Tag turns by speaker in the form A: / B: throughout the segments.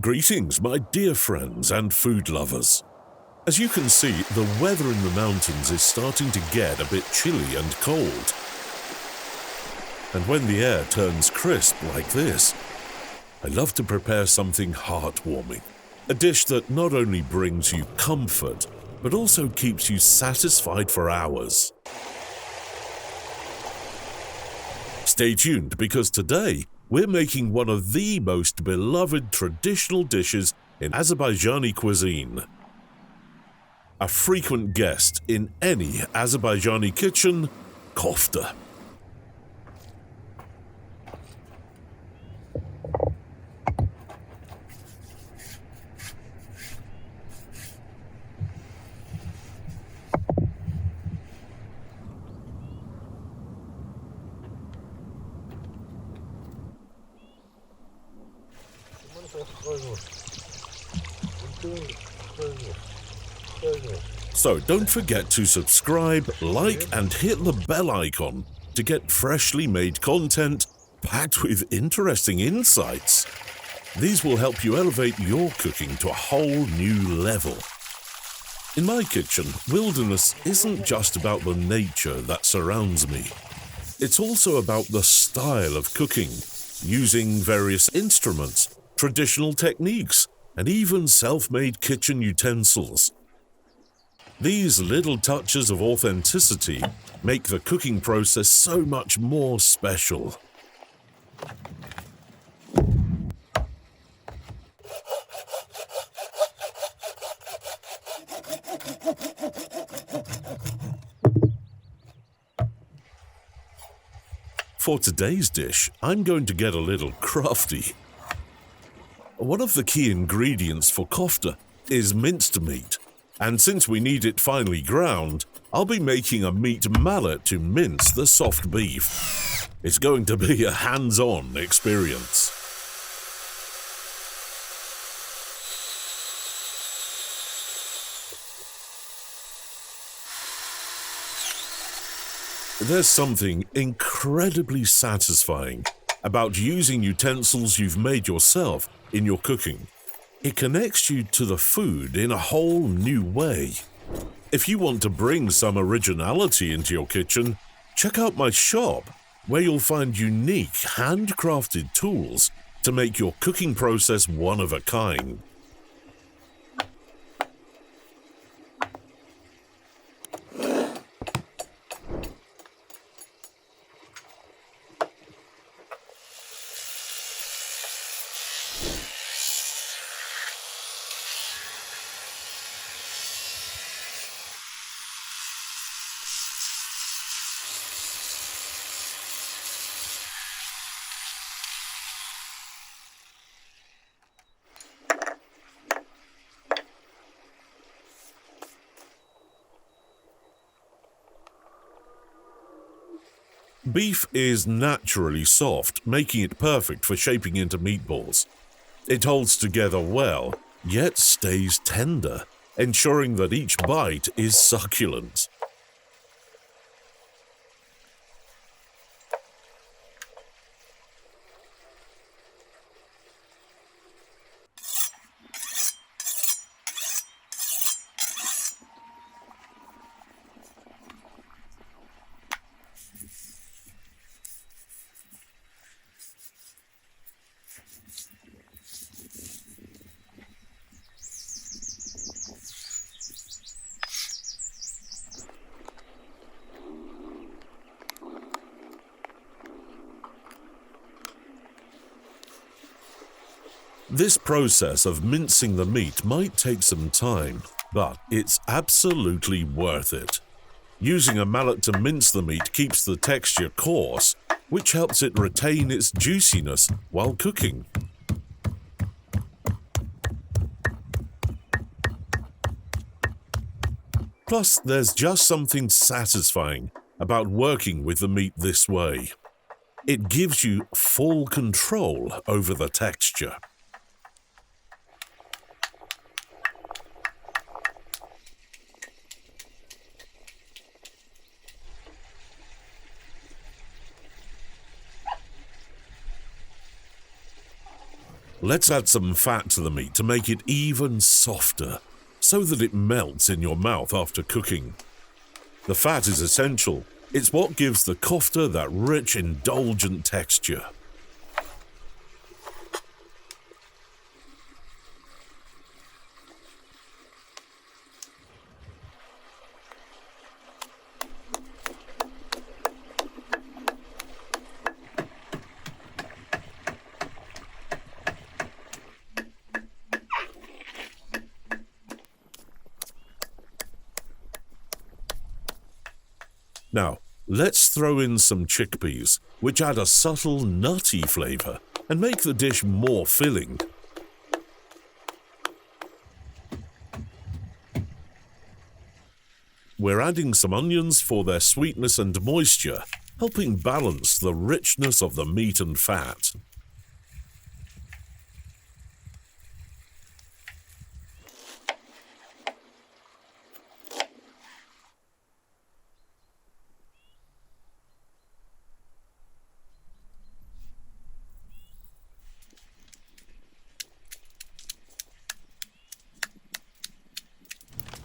A: Greetings, my dear friends and food lovers. As you can see, the weather in the mountains is starting to get a bit chilly and cold. And when the air turns crisp like this, I love to prepare something heartwarming. A dish that not only brings you comfort, but also keeps you satisfied for hours. Stay tuned, because today we're making one of the most beloved traditional dishes in Azerbaijani cuisine. A frequent guest in any Azerbaijani kitchen, kofta. So don't forget to subscribe, like and hit the bell icon to get freshly made content packed with interesting insights. These will help you elevate your cooking to a whole new level. In my kitchen, wilderness isn't just about the nature that surrounds me. It's also about the style of cooking, using various instruments, traditional techniques, and even self-made kitchen utensils. These little touches of authenticity make the cooking process so much more special. For today's dish, I'm going to get a little crafty. One of the key ingredients for kofta is minced meat, and since we need it finely ground, I'll be making a meat mallet to mince the soft beef. It's going to be a hands-on experience. There's something incredibly satisfying about using utensils you've made yourself in your cooking. It connects you to the food in a whole new way. If you want to bring some originality into your kitchen, check out my shop, where you'll find unique handcrafted tools to make your cooking process one of a kind. Beef is naturally soft, making it perfect for shaping into meatballs. It holds together well, yet stays tender, ensuring that each bite is succulent. This process of mincing the meat might take some time, but it's absolutely worth it. Using a mallet to mince the meat keeps the texture coarse, which helps it retain its juiciness while cooking. Plus, there's just something satisfying about working with the meat this way. It gives you full control over the texture. Let's add some fat to the meat to make it even softer, so that it melts in your mouth after cooking. The fat is essential. It's what gives the kofta that rich, indulgent texture. Now, let's throw in some chickpeas, which add a subtle, nutty flavour and make the dish more filling. We're adding some onions for their sweetness and moisture, helping balance the richness of the meat and fat.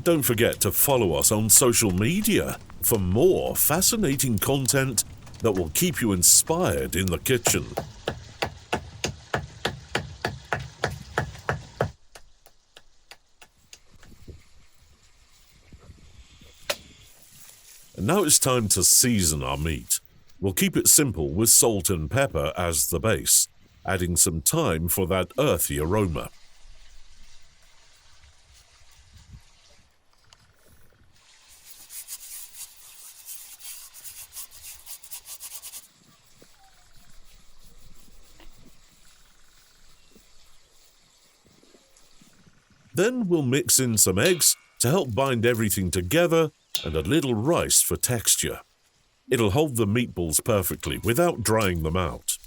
A: Don't forget to follow us on social media for more fascinating content that will keep you inspired in the kitchen. And now it's time to season our meat. We'll keep it simple with salt and pepper as the base, adding some thyme for that earthy aroma. Then we'll mix in some eggs to help bind everything together and a little rice for texture. It'll hold the meatballs perfectly without drying them out.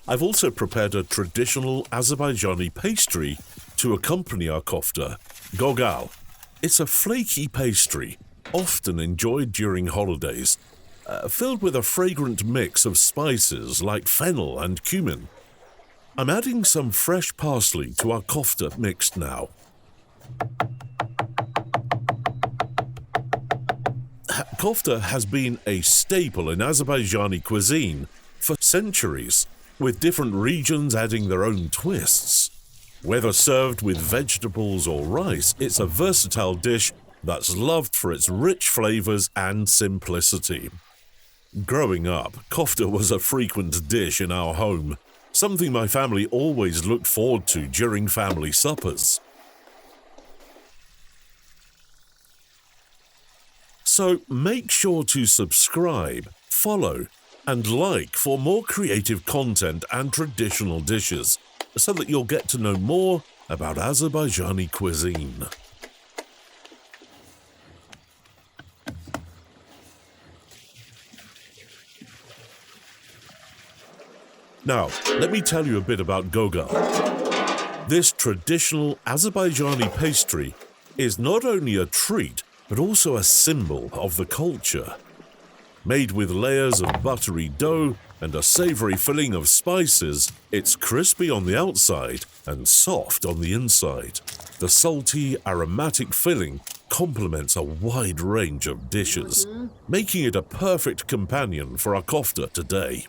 A: I've also prepared a traditional Azerbaijani pastry to accompany our kofta, gogal. It's a flaky pastry, often enjoyed during holidays, filled with a fragrant mix of spices like fennel and cumin. I'm adding some fresh parsley to our kofta mix now. Kofta has been a staple in Azerbaijani cuisine for centuries, with different regions adding their own twists. Whether served with vegetables or rice, it's a versatile dish that's loved for its rich flavors and simplicity. Growing up, kofta was a frequent dish in our home, something my family always looked forward to during family suppers. So make sure to subscribe, follow, and like for more creative content and traditional dishes, so that you'll get to know more about Azerbaijani cuisine. Now, let me tell you a bit about gogal. This traditional Azerbaijani pastry is not only a treat, but also a symbol of the culture. Made with layers of buttery dough and a savory filling of spices, it's crispy on the outside and soft on the inside. The salty, aromatic filling complements a wide range of dishes, making it a perfect companion for our kofta today.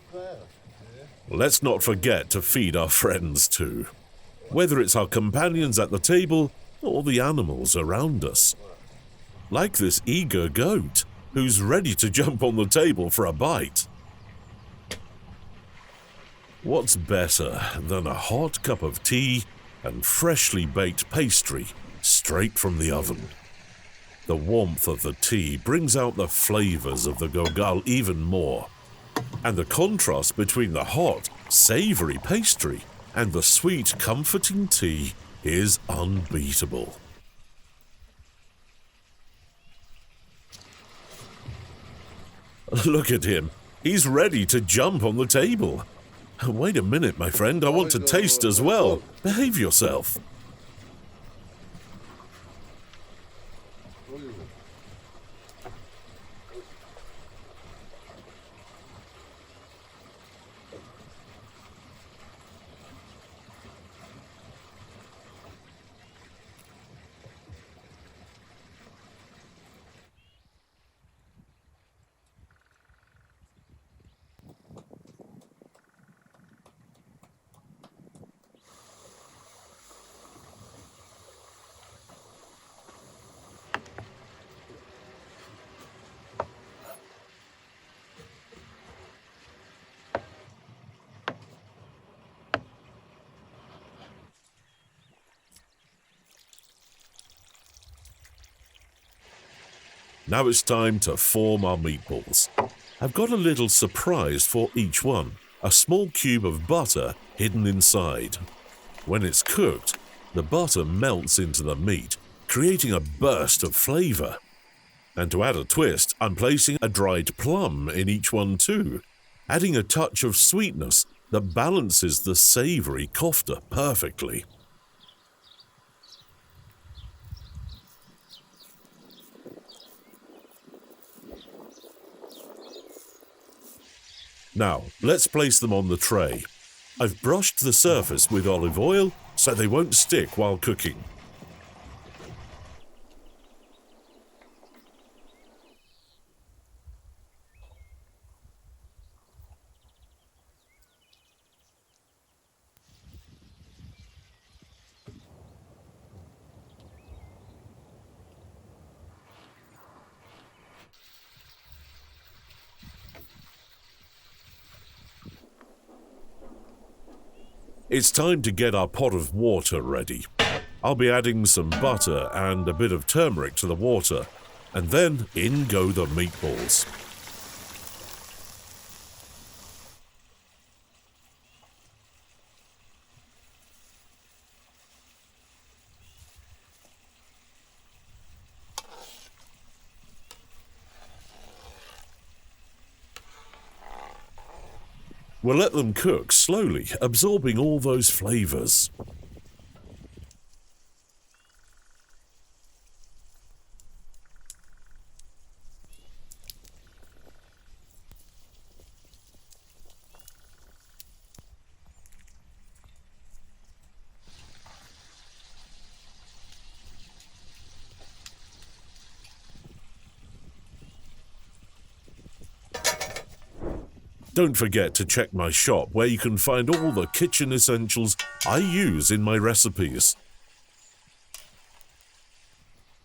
A: Let's not forget to feed our friends too, whether it's our companions at the table or the animals around us. Like this eager goat, who's ready to jump on the table for a bite. What's better than a hot cup of tea and freshly baked pastry straight from the oven? The warmth of the tea brings out the flavors of the gogal even more, And the contrast between the hot, savoury pastry and the sweet, comforting tea is unbeatable. Look at him. He's ready to jump on the table. Wait a minute, my friend. I want to taste as well. Behave yourself. Now it's time to form our meatballs. I've got a little surprise for each one, a small cube of butter hidden inside. When it's cooked, the butter melts into the meat, creating a burst of flavour. And to add a twist, I'm placing a dried plum in each one too, adding a touch of sweetness that balances the savoury kofta perfectly. Now, let's place them on the tray. I've brushed the surface with olive oil so they won't stick while cooking. It's time to get our pot of water ready. I'll be adding some butter and a bit of turmeric to the water, and then in go the meatballs. We'll let them cook slowly, absorbing all those flavours. Don't forget to check my shop where you can find all the kitchen essentials I use in my recipes.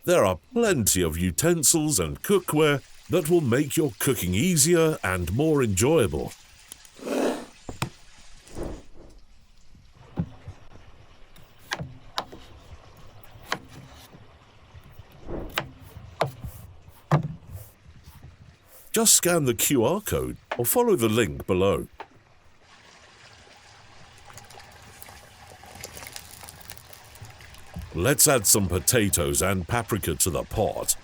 A: There are plenty of utensils and cookware that will make your cooking easier and more enjoyable. Just scan the QR code or follow the link below. Let's add some potatoes and paprika to the pot.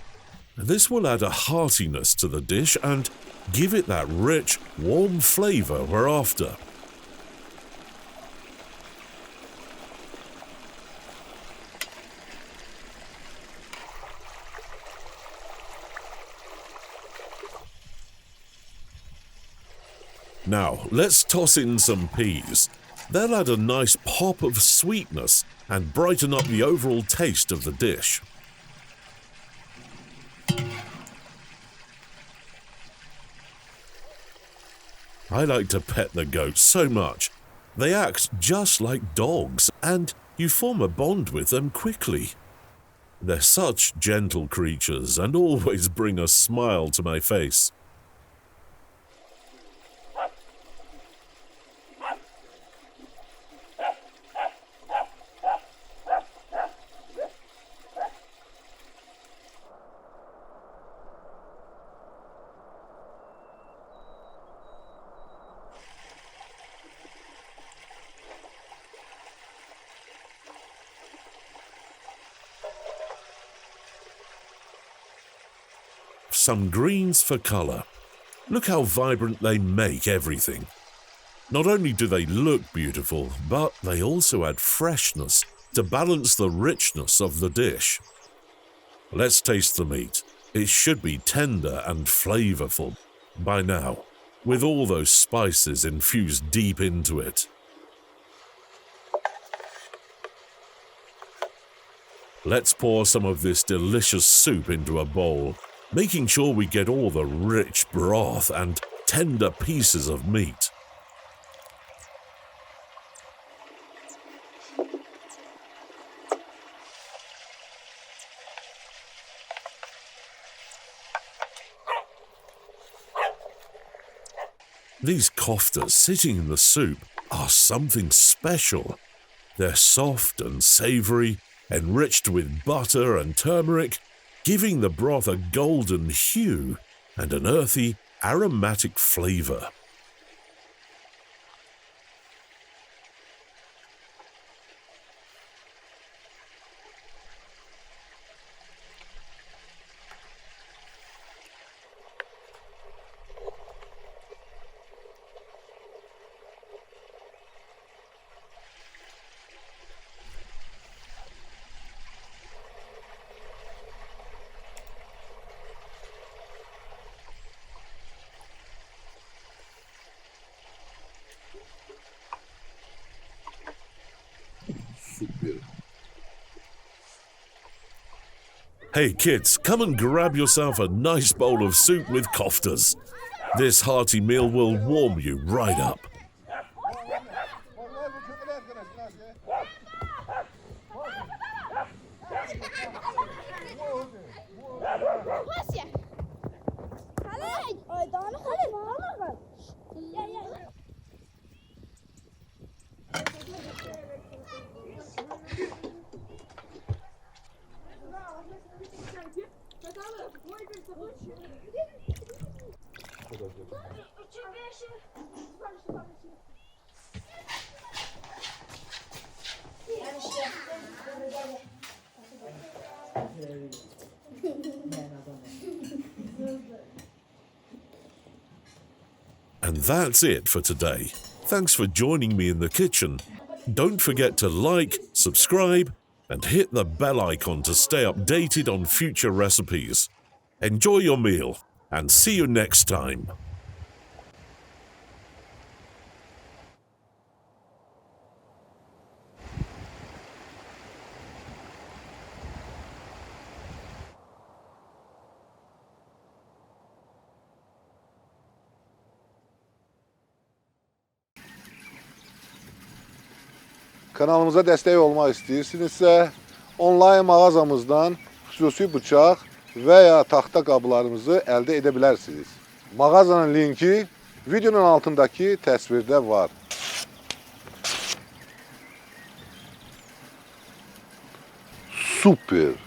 A: This will add a heartiness to the dish and give it that rich, warm flavour we're after. Now, let's toss in some peas. They'll add a nice pop of sweetness and brighten up the overall taste of the dish. I like to pet the goats so much. They act just like dogs, and you form a bond with them quickly. They're such gentle creatures and always bring a smile to my face. some greens for colour. Look how vibrant they make everything. Not only do they look beautiful, but they also add freshness to balance the richness of the dish. Let's taste the meat. It should be tender and flavourful by now, with all those spices infused deep into it. Let's pour some of this delicious soup into a bowl, making sure we get all the rich broth and tender pieces of meat. These koftas sitting in the soup are something special. They're soft and savoury, enriched with butter and turmeric, giving the broth a golden hue and an earthy, aromatic flavour. Hey kids, come and grab yourself a nice bowl of soup with koftas. This hearty meal will warm you right up. And that's it for today. Thanks for joining me in the kitchen. Don't forget to like, subscribe, and hit the bell icon to stay updated on future recipes. Enjoy your meal, and see you next time.
B: Kanalımıza dəstək olmaq istəyirsinizsə, onlayn mağazamızdan xüsusi bıçaq və ya taxta qablarımızı əldə edə bilərsiniz. Mağazanın linki videonun altındakı təsvirdə var. Super!